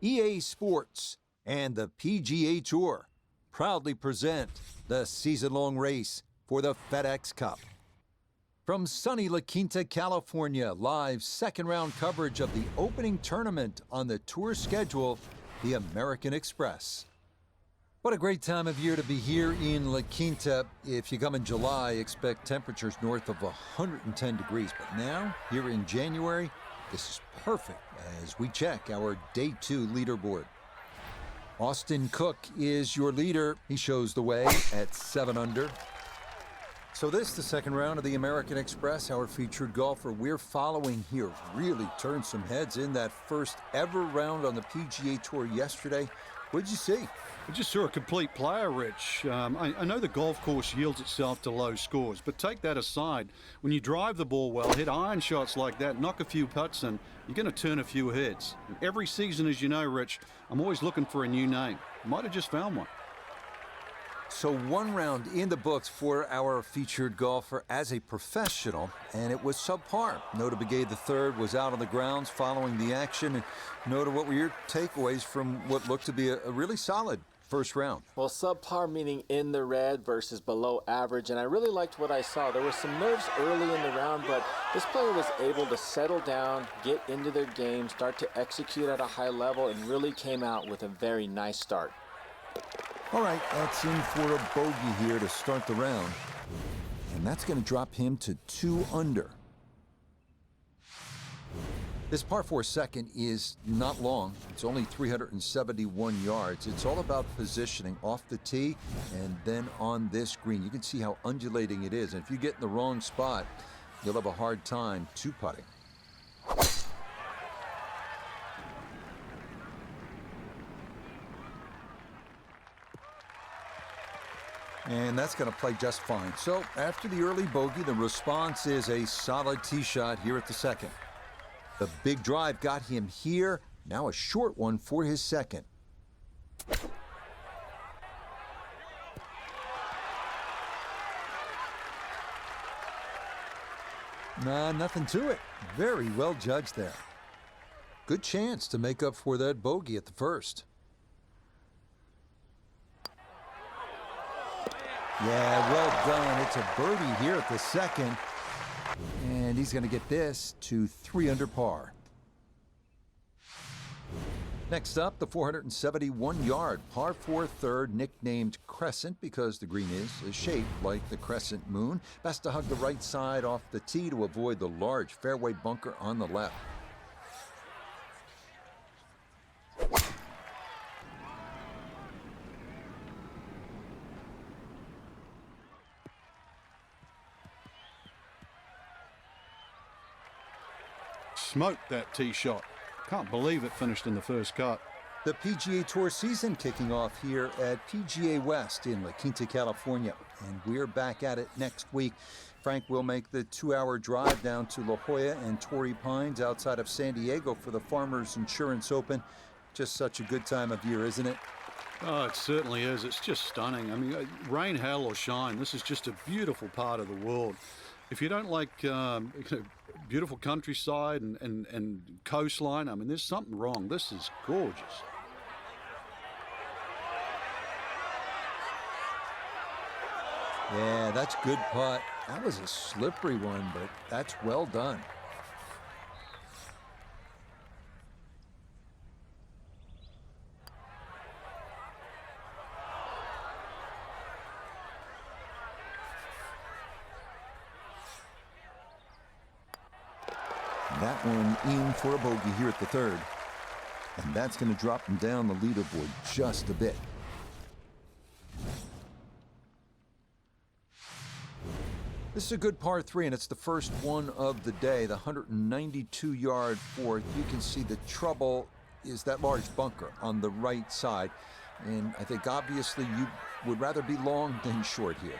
EA Sports and the PGA Tour proudly present the season-long race for the FedEx Cup. From sunny La Quinta, California, live second-round coverage of the opening tournament on the tour schedule, the American Express. What a great time of year to be here in La Quinta. If you come in July, expect temperatures north of 110 degrees. But now, here in January, this is perfect as we check our Day 2 leaderboard. Austin Cook is your leader. He shows the way at 7 under. So this, the second round of the American Express, our featured golfer we're following here, really turned some heads in that first ever round on the PGA Tour yesterday. What did you see? I just saw a complete player, Rich. I know the golf course yields itself to low scores, but take that aside. When you drive the ball well, hit iron shots like that, knock a few putts in, you're going to turn a few heads. And every season, as you know, Rich, I'm always looking for a new name. Might have just found one. So one round in the books for our featured golfer as a professional, and it was subpar. Nota Begay III was out on the grounds following the action. And Nota, what were your takeaways from what looked to be a really solid first round? Well, subpar meaning in the red versus below average, and I really liked what I saw. There were some nerves early in the round, but this player was able to settle down, get into their game, start to execute at a high level, and really came out with a very nice start. All right, that's in for a bogey here to start the round. And that's going to drop him to 2 under. This par 4 second is not long. It's only 371 yards. It's all about positioning off the tee and then on this green. You can see how undulating it is. And if you get in the wrong spot, you'll have a hard time two-putting. And that's going to play just fine. So after the early bogey, the response is a solid tee shot here at the second. The big drive got him here. Now a short one for his second. Nah, nothing to it. Very well judged there. Good chance to make up for that bogey at the first. Yeah, well done. It's a birdie here at the second. And he's going to get this to 3 under par. Next up, the 471-yard par 4 third, nicknamed Crescent because the green is shaped like the crescent moon. Best to hug the right side off the tee to avoid the large fairway bunker on the left. Smoked that tee shot. Can't believe it finished in the first cut. The PGA Tour season kicking off here at PGA West in La Quinta, California. And we're back at it next week. Frank will make the 2-hour drive down to La Jolla and Torrey Pines outside of San Diego for the Farmers Insurance Open. Just such a good time of year, isn't it? Oh, it certainly is. It's just stunning. I mean, rain, hail, or shine, this is just a beautiful part of the world. If you don't like beautiful countryside and coastline, I mean, there's something wrong. This is gorgeous. Yeah, that's good putt. That was a slippery one, but that's well done. That one in for a bogey here at the third. And that's going to drop him down the leaderboard just a bit. This is a good par 3, and it's the first one of the day, the 192-yard fourth. You can see the trouble is that large bunker on the right side. And I think obviously you would rather be long than short here.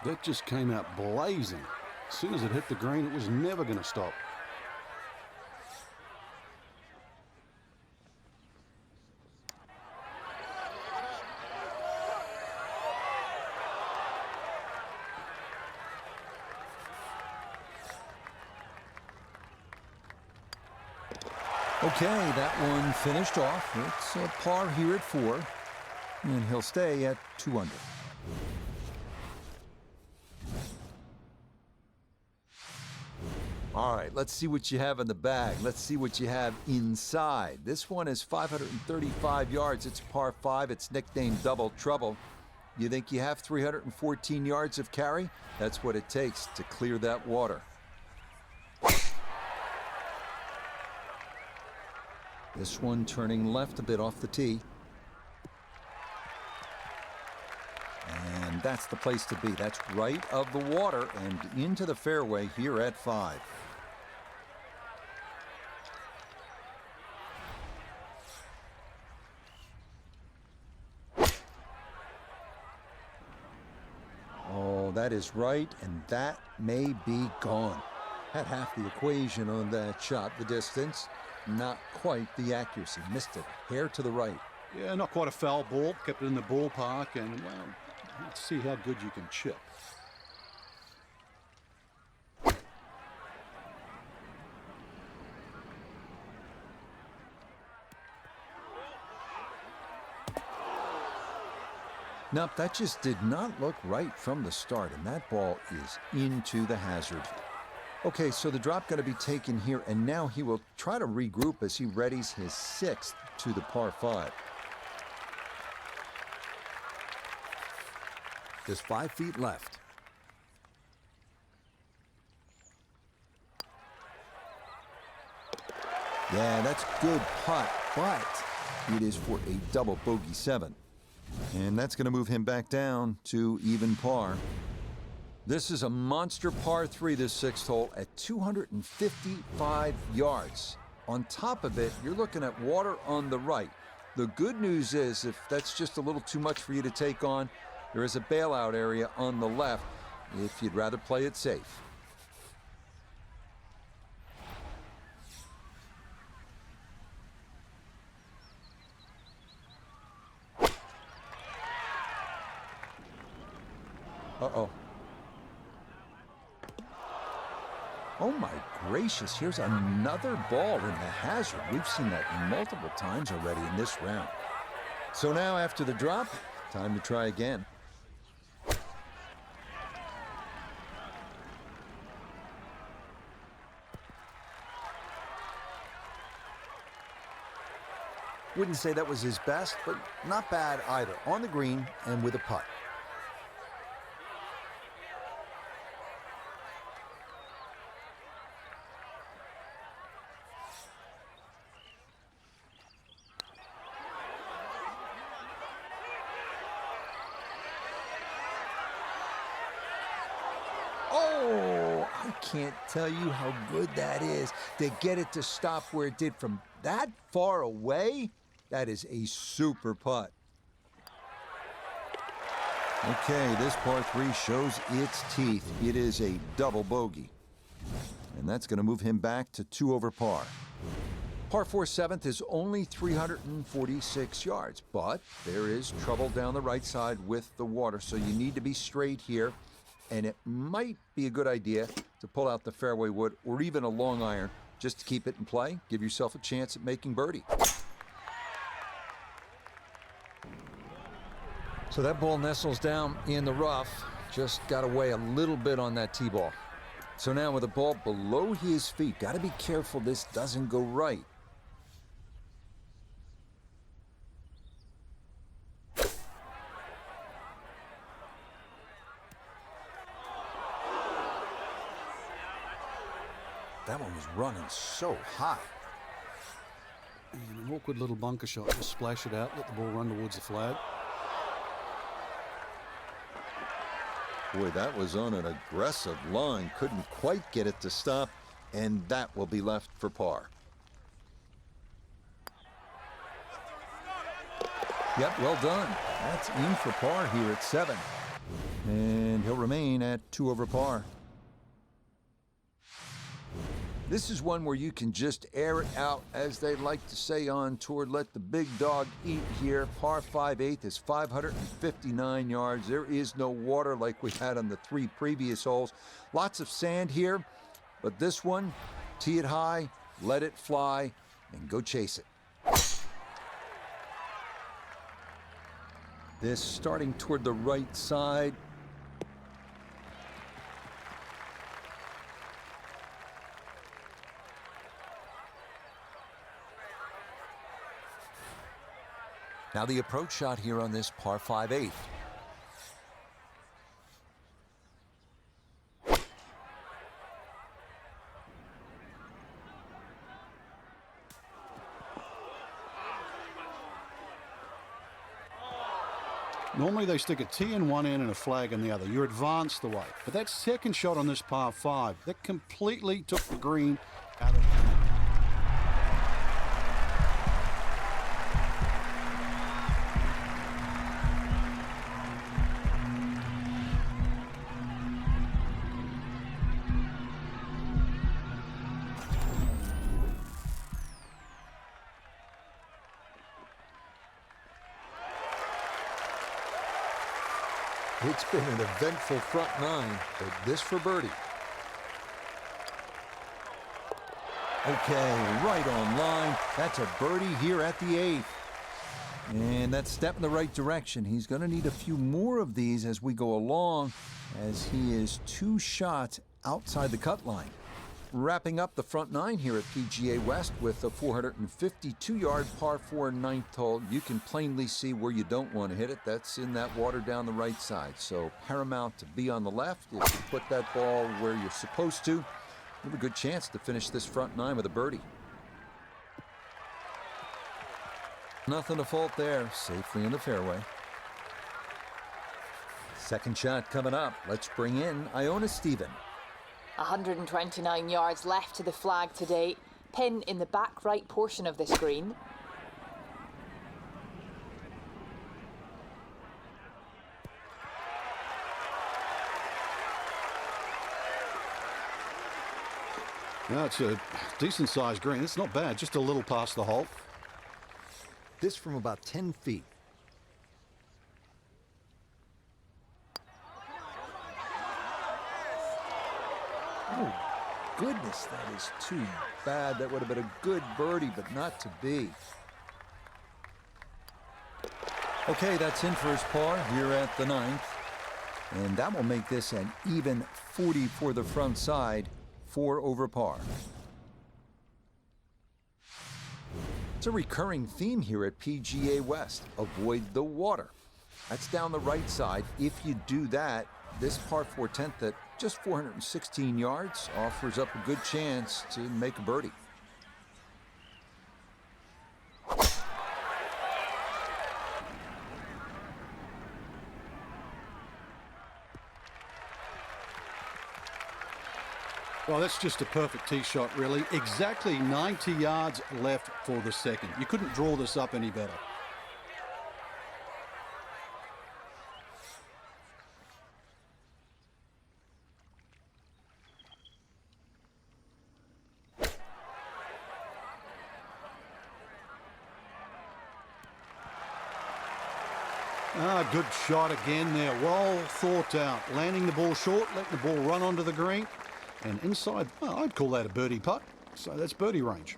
That just came out blazing. As soon as it hit the green, it was never going to stop. Okay, that one finished off. It's a par here at 4, and he'll stay at 2 under. All right, let's see what you have in the bag. Let's see what you have inside. This one is 535 yards. It's par 5. It's nicknamed Double Trouble. You think you have 314 yards of carry? That's what it takes to clear that water. This one turning left a bit off the tee. And that's the place to be. That's right of the water and into the fairway here at 5. Oh, that is right, and that may be gone. Had half the equation on that shot, the distance. Not quite the accuracy. Missed it. Hair to the right. Yeah, not quite a foul ball. Kept it in the ballpark, and, well, let's see how good you can chip. Nope, that just did not look right from the start, and that ball is into the hazard. Okay, so the drop going to be taken here, and now he will try to regroup as he readies his 6th to the par 5. Just 5 feet left. Yeah, that's good putt, but it is for a double bogey 7. And that's going to move him back down to even par. This is a monster par 3, this 6th hole, at 255 yards. On top of it, you're looking at water on the right. The good news is, if that's just a little too much for you to take on, there is a bailout area on the left if you'd rather play it safe. Uh-oh. Oh my gracious, here's another ball in the hazard. We've seen that multiple times already in this round. So now after the drop, time to try again. Wouldn't say that was his best, but not bad either. On the green and with a putt. Oh, I can't tell you how good that is to get it to stop where it did from that far away. That is a super putt. Okay, this par 3 shows its teeth. It is a double bogey. And that's going to move him back to 2 over par. Par 4 7th is only 346 yards, but there is trouble down the right side with the water, so you need to be straight here. And it might be a good idea to pull out the fairway wood or even a long iron just to keep it in play. Give yourself a chance at making birdie. So that ball nestles down in the rough. Just got away a little bit on that tee ball. So now with the ball below his feet, got to be careful this doesn't go right. That one was running so high. And an awkward little bunker shot. Just splash it out, let the ball run towards the flag. Boy, that was on an aggressive line. Couldn't quite get it to stop, and that will be left for par. Yep, well done. That's in for par here at 7. And and he'll remain at 2 over par. This is one where you can just air it out, as they like to say on tour. Let the big dog eat here. Par 5/8 is 559 yards. There is no water like we had on the 3 previous holes. Lots of sand here, but this one, tee it high, let it fly, and go chase it. This starting toward the right side. Now the approach shot here on this par 5/8. Normally they stick a tee in one end and a flag in the other. You're advanced the way. But that second shot on this par 5, that completely took the green out of the... It's been an eventful front 9, but this for birdie. Okay, right on line. That's a birdie here at the 8th. And that step in the right direction. He's going to need a few more of these as we go along, as he is 2 shots outside the cut line. Wrapping up the front 9 here at PGA West with a 452-yard par 4 ninth hole. You can plainly see where you don't want to hit it. That's in that water down the right side. So paramount to be on the left. If you put that ball where you're supposed to, you have a good chance to finish this front 9 with a birdie. Nothing to fault there. Safely in the fairway. Second shot coming up. Let's bring in Iona Stephen. 129 yards left to the flag today. Pin in the back right portion of this green. No, it's a decent-sized green. It's not bad, just a little past the hole. This from about 10 feet. Oh, goodness, that is too bad. That would have been a good birdie, but not to be. Okay, that's in for his par here at the 9th. And that will make this an even 40 for the front side, 4 over par. It's a recurring theme here at PGA West. Avoid the water. That's down the right side. If you do that, this par 4 10th at just 416 yards offers up a good chance to make a birdie. Well, that's just a perfect tee shot, really. Exactly 90 yards left for the second. You couldn't draw this up any better. Good shot again there. Well thought out. Landing the ball short, letting the ball run onto the green. And inside, well, I'd call that a birdie putt. So that's birdie range.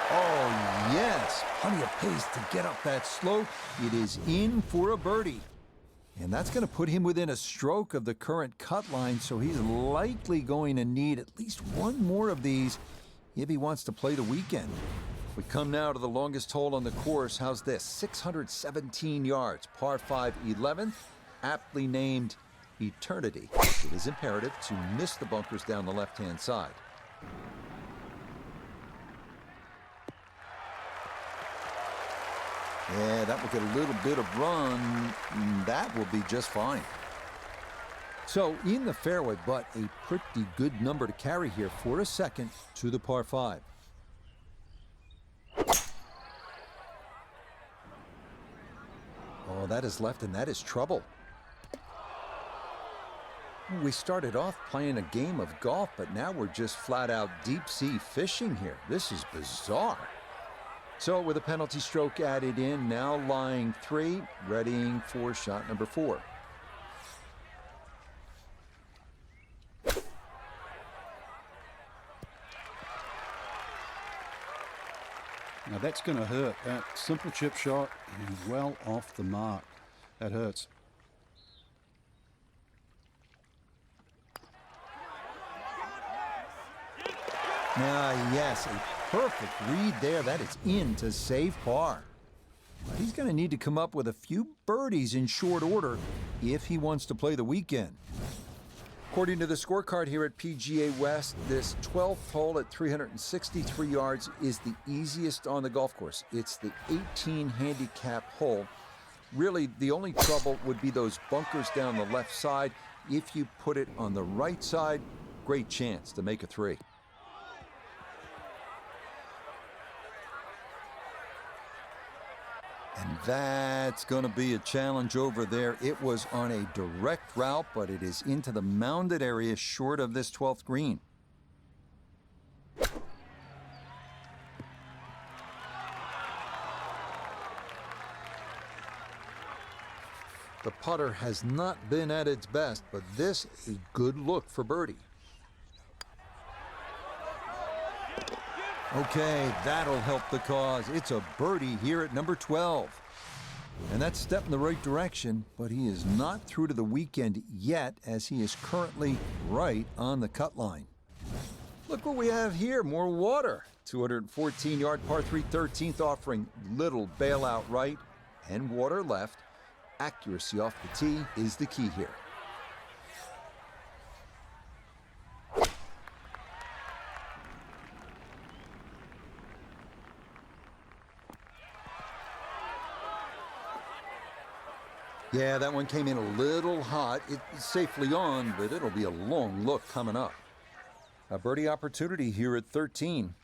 Oh, yes. Plenty of pace to get up that slope. It is in for a birdie. And that's going to put him within a stroke of the current cut line, so he's likely going to need at least one more of these if he wants to play the weekend. We come now to the longest hole on the course. How's this? 617 yards, par 5 11th, aptly named Eternity. It is imperative to miss the bunkers down the left-hand side. Yeah, that will get a little bit of run. That will be just fine. So in the fairway, but a pretty good number to carry here for a second to the par 5. Oh, that is left, and that is trouble. We started off playing a game of golf, but now we're just flat out deep sea fishing here. This is bizarre. So with a penalty stroke added in, now lying 3, readying for shot number 4. Now that's going to hurt. That simple chip shot is well off the mark. That hurts. Yes, a perfect read there. That is in to save par. But he's going to need to come up with a few birdies in short order if he wants to play the weekend. According to the scorecard here at PGA West, this 12th hole at 363 yards is the easiest on the golf course. It's the 18 handicap hole. Really, the only trouble would be those bunkers down the left side. If you put it on the right side, great chance to make a 3. And that's going to be a challenge over there. It was on a direct route, but it is into the mounded area short of this 12th green. The putter has not been at its best, but this is a good look for birdie. Okay, that'll help the cause. It's a birdie here at number 12. And that's a step in the right direction, but he is not through to the weekend yet, as he is currently right on the cut line. Look what we have here, more water. 214-yard par 3 13th, offering little bailout right and water left. Accuracy off the tee is the key here. Yeah, that one came in a little hot. It's safely on, but it'll be a long look coming up. A birdie opportunity here at 13.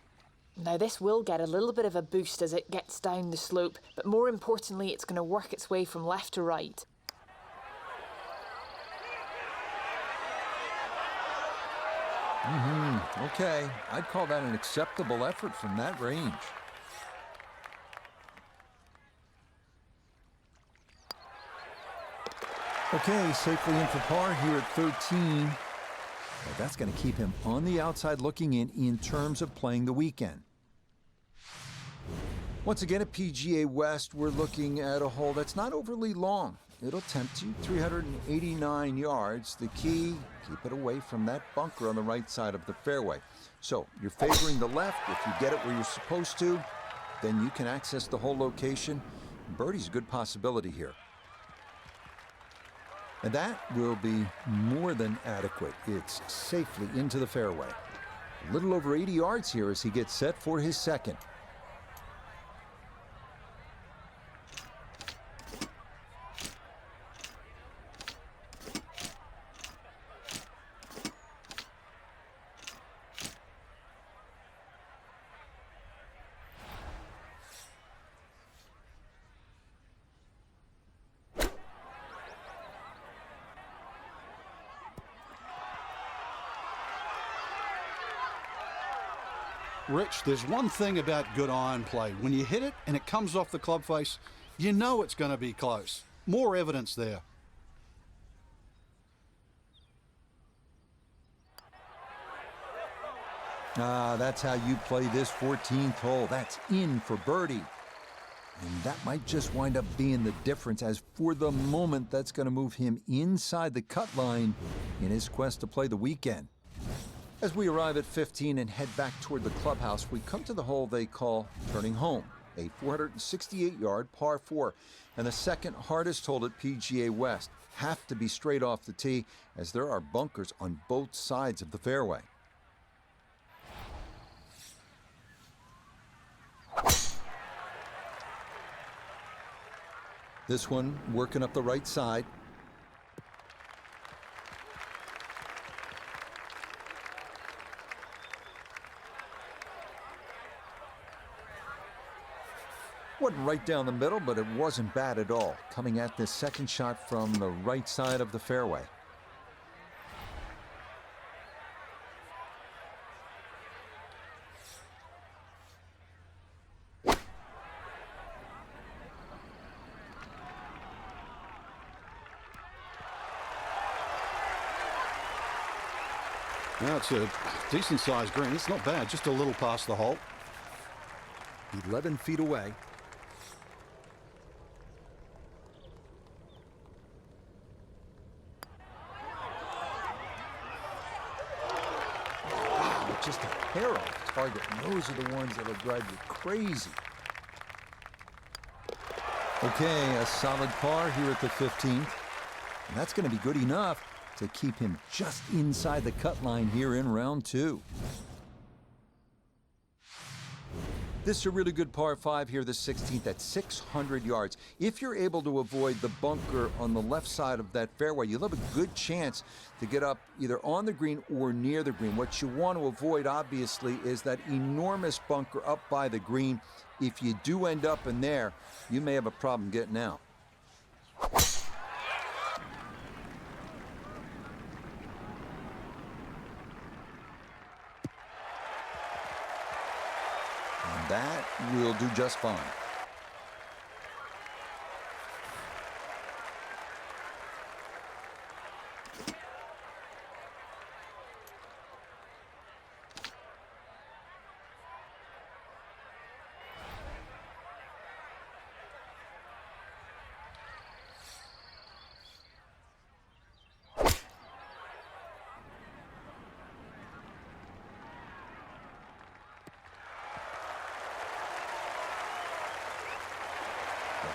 Now this will get a little bit of a boost as it gets down the slope, but more importantly, it's going to work its way from left to right. Okay, I'd call that an acceptable effort from that range. Okay, safely in for par here at 13. Well, that's going to keep him on the outside looking in terms of playing the weekend. Once again at PGA West, we're looking at a hole that's not overly long. It'll tempt you 389 yards. The key, keep it away from that bunker on the right side of the fairway. So you're favoring the left. If you get it where you're supposed to, then you can access the whole location. Birdie's a good possibility here. And that will be more than adequate. It's safely into the fairway. A little over 80 yards here as he gets set for his second. Rich, there's one thing about good iron play. When you hit it and it comes off the club face, you know it's going to be close. More evidence there. That's how you play this 14th hole. That's in for birdie. And that might just wind up being the difference, as for the moment, that's going to move him inside the cut line in his quest to play the weekend. As we arrive at 15 and head back toward the clubhouse, we come to the hole they call Turning Home, a 468-yard par 4, and the second hardest hole at PGA West. Have to be straight off the tee, as there are bunkers on both sides of the fairway. This one working up the right side. Wasn't right down the middle, but it wasn't bad at all, coming at this second shot from the right side of the fairway. Now it's a decent-sized green. It's not bad, just a little past the hole. 11 feet away. Wow, just a hair off target. And those are the ones that'll drive you crazy. Okay, a solid par here at the 15th. And that's going to be good enough to keep him just inside the cut line here in round 2. This is a really good par 5 here, the 16th, at 600 yards. If you're able to avoid the bunker on the left side of that fairway, you'll have a good chance to get up either on the green or near the green. What you want to avoid, obviously, is that enormous bunker up by the green. If you do end up in there, you may have a problem getting out. That will do just fine.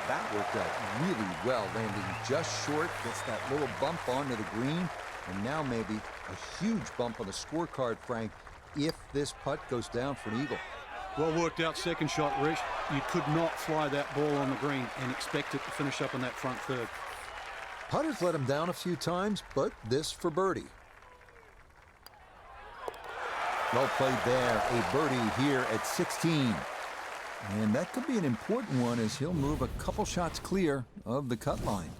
That worked out really well, landing just short, gets that little bump onto the green, and now maybe a huge bump on the scorecard, Frank, if this putt goes down for an eagle. Well worked out second shot, Rich. You could not fly that ball on the green and expect it to finish up in that front third. Putters let him down a few times, but this for birdie. Well played there, a birdie here at 16. And that could be an important one as he'll move a couple shots clear of the cut line.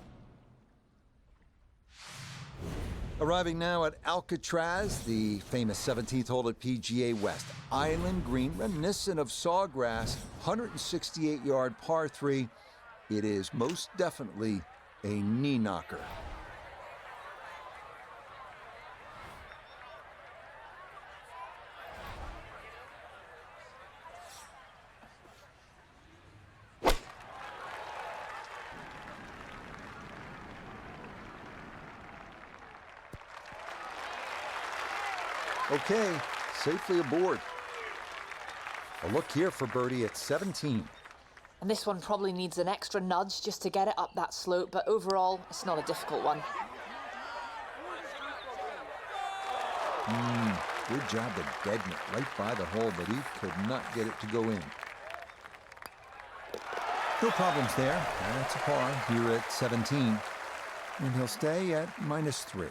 Arriving now at Alcatraz, the famous 17th hole at PGA West. Island green, reminiscent of Sawgrass, 168-yard par 3. It is most definitely a knee knocker. Okay, safely aboard. A look here for birdie at 17. And this one probably needs an extra nudge just to get it up that slope, but overall, it's not a difficult one. Good job of deadening it right by the hole, but he could not get it to go in. No problems there. That's a par here at 17. And he'll stay at -3.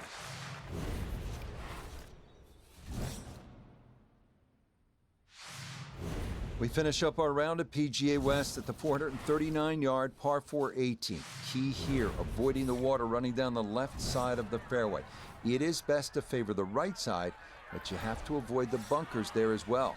We finish up our round at PGA West at the 439-yard par 4 18. Key here, avoiding the water running down the left side of the fairway. It is best to favor the right side, but you have to avoid the bunkers there as well.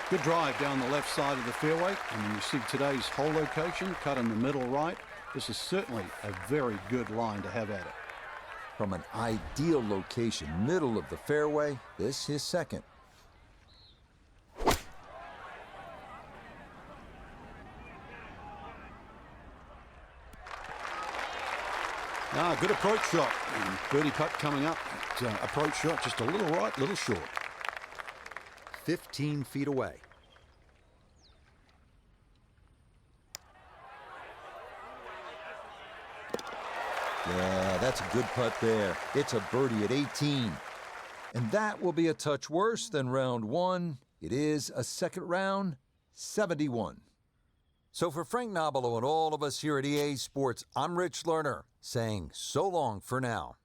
Good drive down the left side of the fairway, and when you see today's hole location, cut in the middle right, this is certainly a very good line to have at it. From an ideal location, middle of the fairway, this is second. Good approach shot. And birdie putt coming up. Approach shot just a little right, little short. 15 feet away. Yeah, that's a good putt there. It's a birdie at 18. And that will be a touch worse than round 1. It is a second round, 71. So for Frank Nobilo and all of us here at EA Sports, I'm Rich Lerner saying so long for now.